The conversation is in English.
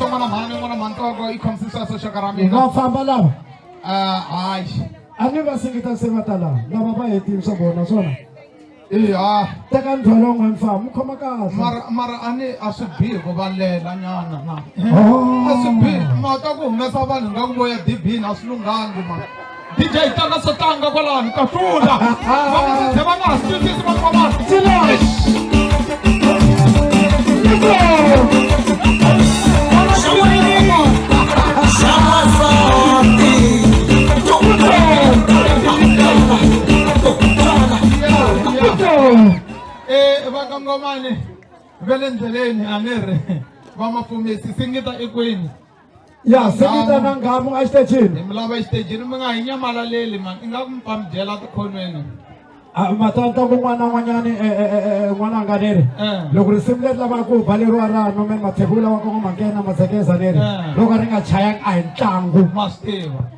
n'wana mhani n'wana mantsongo i khomisa soxaka ra Va mina famba lawa. hayi A ni va singita se va ta laha. Lava va hetile swa vona swona. Teka ndzhwalo n'we mfama mu khoma kahle. mara a swi bihi ku va lela nyana na Oh. a swi bihi mata ku humesa vanhu nga ku voya dibini a swi lunghangi ma DJ tlanga swo tlanga kwalani ka hlula va nga ha swi twisisi vanhu van'wana vakangomani ve le ndleleni a ni ri va mafumisi singita ekwini Ya singita na ngamu a xitechini. hi mi lava exitejini mi nga hi nyamalaleli mani i nga ku mi pa mi byela tikhonweni Matanta ku n'wana n'wanyani n'wana nga neri. Loko risimu leri lava ku baleriwa rano me mathekula wa ku ngoma nghena masekeza neri. Loko ri nga chayanga a hi ntlangu. ma swi tiva